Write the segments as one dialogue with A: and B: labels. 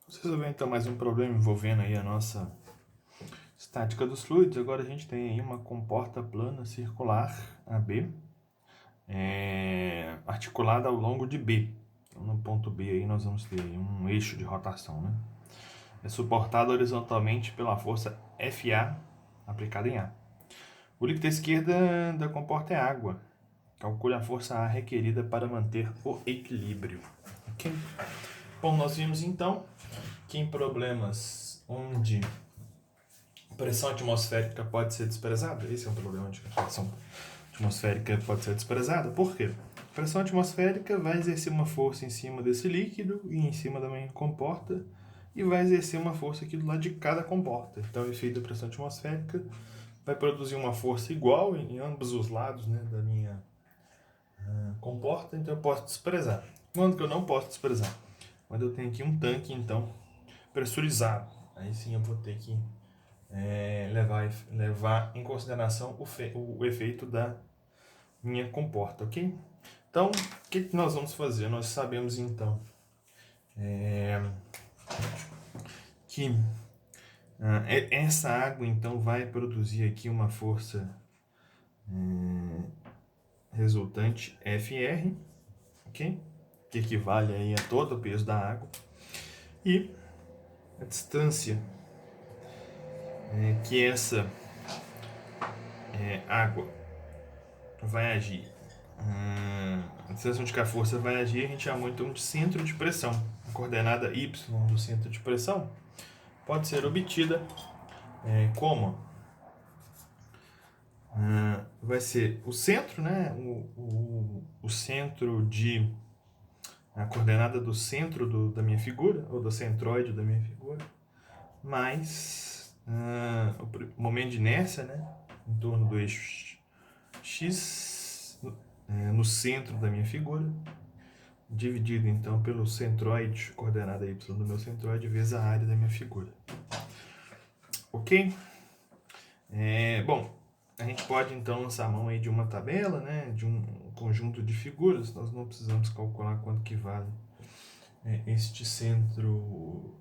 A: Vamos resolver então mais um problema envolvendo aí a nossa estática dos fluidos. Agora a gente tem aí uma comporta plana circular, AB, articulada ao longo de B. Então no ponto B aí nós vamos ter um eixo de rotação, né? É suportado horizontalmente pela força FA aplicada em A. O líquido à esquerda da comporta é água. Calcule a força A requerida para manter o equilíbrio. Ok? Bom, nós vimos então que em problemas onde a pressão atmosférica pode ser desprezada, esse é um problema onde a pressão atmosférica pode ser desprezada. Por quê? A pressão atmosférica vai exercer uma força em cima desse líquido e em cima da minha comporta e vai exercer uma força aqui do lado de cada comporta. Então, o efeito da pressão atmosférica vai produzir uma força igual em ambos os lados, né, da minha comporta, então eu posso desprezar. Quando que eu não posso desprezar? Quando eu tenho aqui um tanque, então, pressurizado. Aí sim eu vou ter que levar em consideração o efeito da minha comporta, ok? Então, o que nós vamos fazer? Nós sabemos então que essa água então vai produzir aqui uma força resultante FR, ok? Que equivale aí a todo o peso da água. E a distância que essa água vai agir, a distância onde a força vai agir, a gente chama então de centro de pressão. A coordenada y do centro de pressão pode ser obtida como vai ser o centro, né? O centro de a coordenada do centro da minha figura, ou do centroide da minha figura, mais o momento de inércia, né? Em torno do eixo X no centro da minha figura, dividido então pelo centroide, coordenada y do meu centroide, vezes a área da minha figura. Ok? Bom, a gente pode então lançar a mão aí de uma tabela, né, de um conjunto de figuras. Nós não precisamos calcular quanto que vale este centro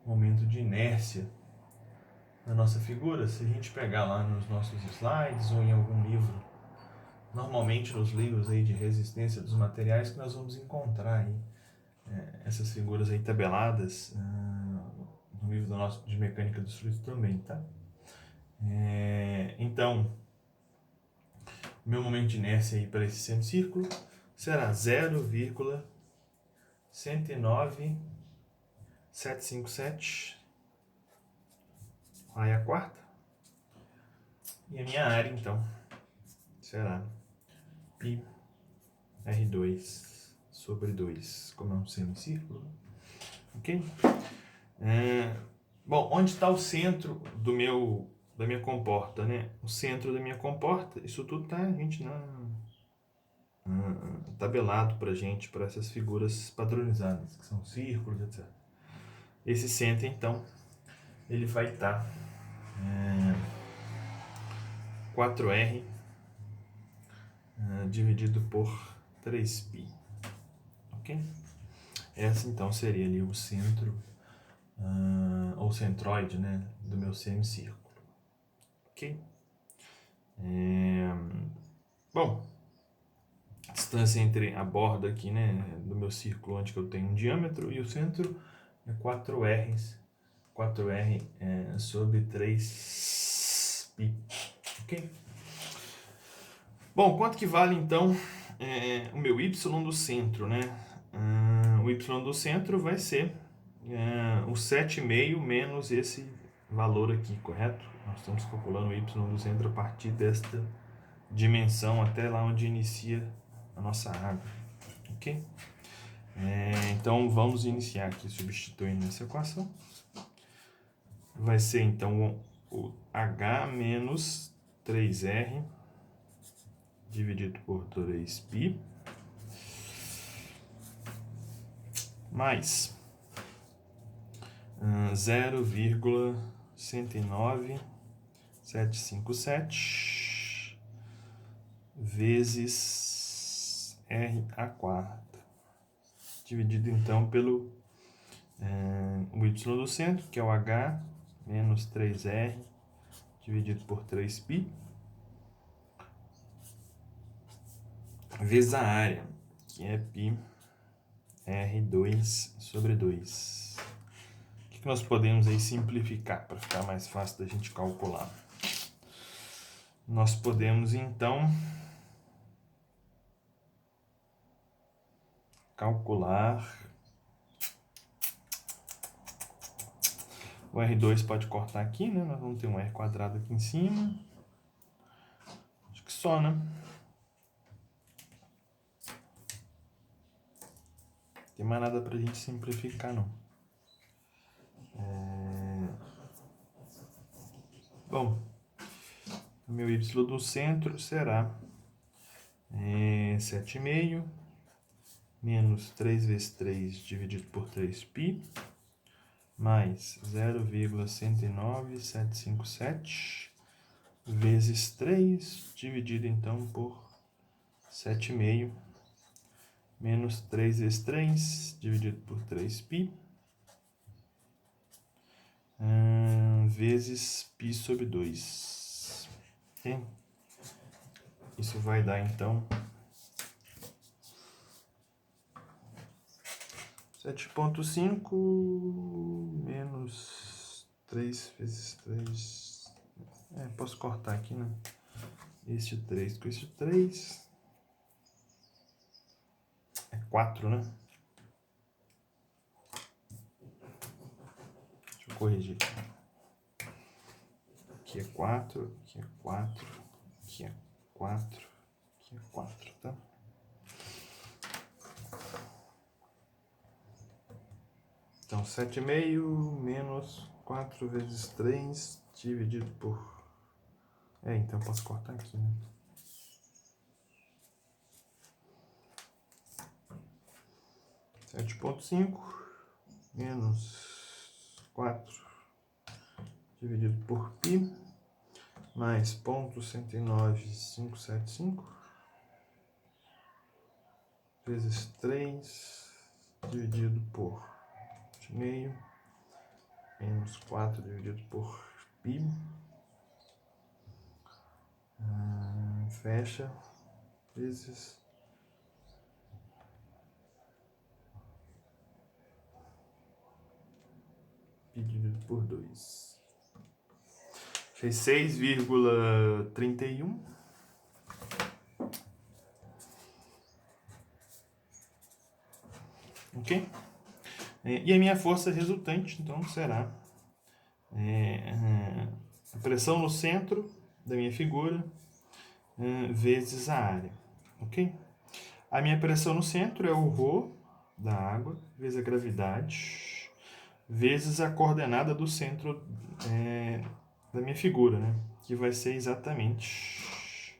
A: momento de inércia na nossa figura. Se a gente pegar lá nos nossos slides ou em algum livro, normalmente nos livros aí de resistência dos materiais, que nós vamos encontrar aí essas figuras aí tabeladas no livro do nosso de mecânica dos fluidos também, tá? Então, o meu momento de inércia aí para esse semicírculo será 0,109757 raia a quarta. E a minha área, então, será π R2 sobre 2, como é um semicírculo. Ok? Bom, onde está o centro da minha comporta, né? O centro da minha comporta, isso tudo tá, gente, tabelado pra gente, para essas figuras padronizadas, que são círculos, etc. Esse centro, então, ele vai estar 4R dividido por 3π. Ok? Essa, então, seria ali o centro, ou centroide, né, do meu semicírculo. Ok? Bom, a distância entre a borda aqui, né, do meu círculo, onde que eu tenho um diâmetro, e o centro é 4R sobre 3π. Ok? Bom, quanto que vale então o meu y do centro, né? O y do centro vai ser o 7,5 menos esse valor aqui, correto? Nós estamos calculando o y do centro a partir desta dimensão até lá onde inicia a nossa água, ok? Então vamos iniciar aqui substituindo essa equação. Vai ser então o H menos 3R dividido por 2π mais 0,109757 vezes R a quarta, dividido então pelo y do centro, que é o h menos 3r dividido por 3π, vezes a área, que é π R2 sobre 2. O que nós podemos aí simplificar para ficar mais fácil da gente calcular? Nós podemos, então, calcular... O R2 pode cortar aqui, né? Nós vamos ter um R quadrado aqui em cima. Acho que só, né? Não tem mais nada pra gente simplificar, não. Bom, o meu y do centro será 7,5 menos 3 vezes 3 dividido por 3π, mais 0,109757 vezes 3, dividido então por 7,5 menos 3 vezes 3 dividido por 3π, vezes π sobre 2. Okay? Isso vai dar então 7,5 menos 3 vezes 3. Posso cortar aqui, né? Este 3 com este 3. É 4, né? Deixa eu corrigir aqui. Aqui é 4, aqui é 4, aqui é 4, aqui é 4, tá? Então, 7,5 menos 4 vezes 3 dividido por... então eu posso cortar aqui, né? 7,5 menos 4 dividido por π, mais 0,109575 vezes 3 dividido por 7,5 menos 4 dividido por π, fecha, vezes π dividido por 2. Fez 6,31. Ok? E a minha força resultante, então, será a pressão no centro da minha figura vezes a área. Ok? A minha pressão no centro é o ρ da água vezes a gravidade vezes a coordenada do centro da minha figura, né? Que vai ser exatamente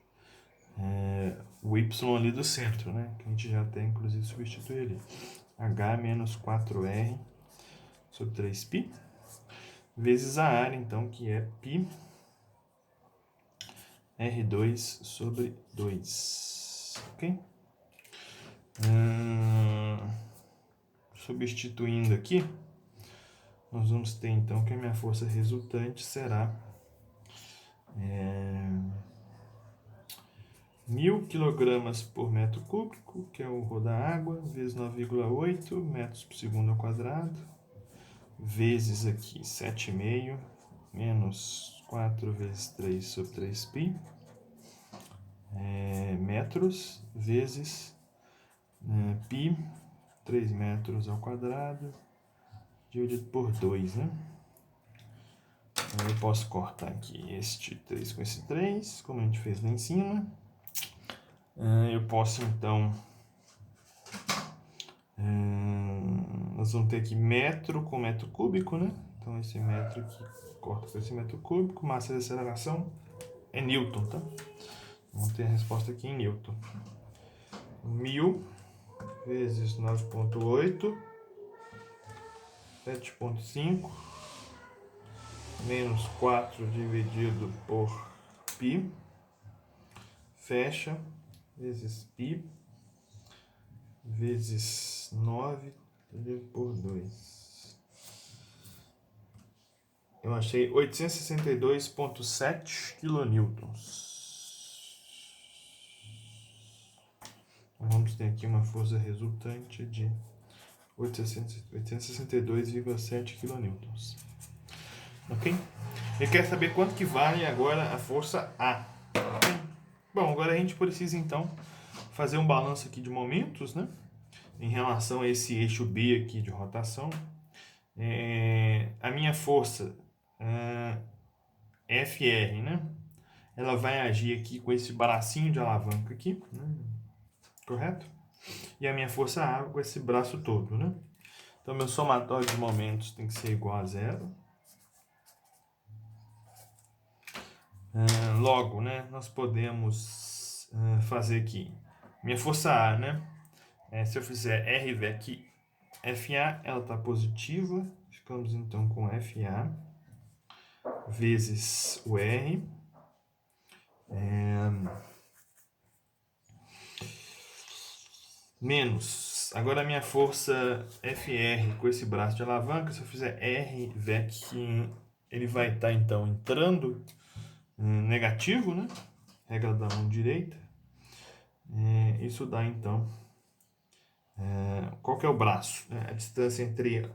A: o y ali do centro, né? Que a gente já tem, inclusive, substituir ali. H menos 4R sobre 3π, vezes a área, então, que é π R2 sobre 2. Ok? Substituindo aqui, nós vamos ter, então, que a minha força resultante será 1.000 kg por metro cúbico, que é o ρ da água, vezes 9,8 metros por segundo ao quadrado, vezes aqui 7,5 menos 4 vezes 3 sobre 3π, metros, vezes π, 3 metros ao quadrado, dividido por 2, né? Eu posso cortar aqui este 3 com esse 3, como a gente fez lá em cima. Eu posso, então... nós vamos ter aqui metro com metro cúbico, né? Então, esse metro aqui corta com esse metro cúbico. Massa de aceleração é Newton, tá? Vamos ter a resposta aqui em Newton. 1.000 vezes 9,8, 7,5, menos 4 dividido por π, fecha, vezes π, vezes 9 dividido por 2. Eu achei 862,7 kilonewtons. Vamos ter aqui uma força resultante de 862,7 kilonewtons. Ok? Ele quer saber quanto que vale agora a força A. Okay? Bom, agora a gente precisa então fazer um balanço aqui de momentos, né? Em relação a esse eixo B aqui de rotação. A minha força FR, né? Ela vai agir aqui com esse bracinho de alavanca aqui, né? Correto? E a minha força A com esse braço todo, né? Então, meu somatório de momentos tem que ser igual a zero. Logo, né, nós podemos fazer aqui. Minha força A, né? Se eu fizer RVEC FA, ela está positiva. Ficamos então com FA vezes o R. Menos. Agora a minha força FR com esse braço de alavanca, se eu fizer RVEC, ele vai estar então entrando negativo, né? Regra da mão direita. Isso dá então. Qual que é o braço? A distância entre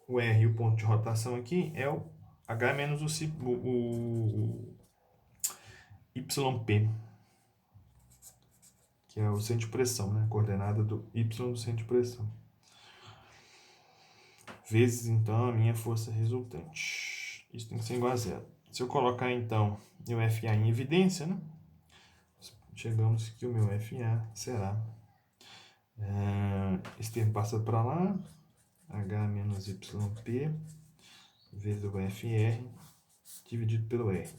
A: o R e o ponto de rotação aqui é o H menos o YP, que é o centro de pressão, né? A coordenada do Y do centro de pressão. Vezes então a minha força resultante. Isso tem que ser igual a zero. Se eu colocar então meu FA em evidência, né? Chegamos que o meu FA será. Esse termo passa para lá. H menos YP vezes o FR dividido pelo R.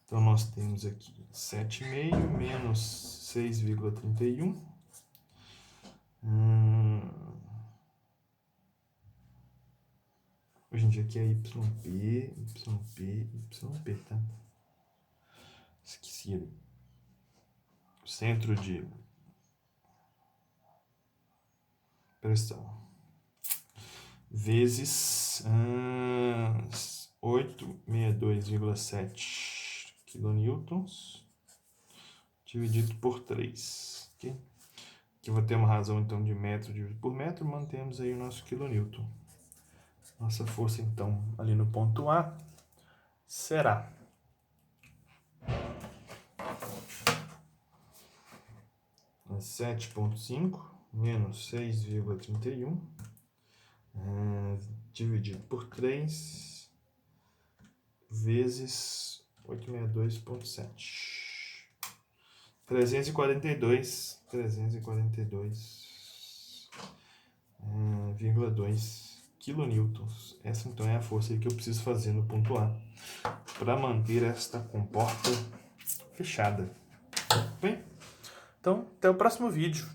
A: Então, nós temos aqui 7,5 menos 6,31. Gente, aqui é YP, tá? Esqueci ali. O centro de pressão. Vezes 862,7 kilonewtons dividido por 3. Okay? Aqui vou ter uma razão então de metro dividido por metro, mantemos aí o nosso kilonewton. Nossa força então ali no ponto A será a 7,5 menos 6,31 dividido por 3 vezes 862,7. 342,2 kilonewtons. Essa então é a força que eu preciso fazer no ponto A para manter esta comporta fechada. Bem, então até o próximo vídeo.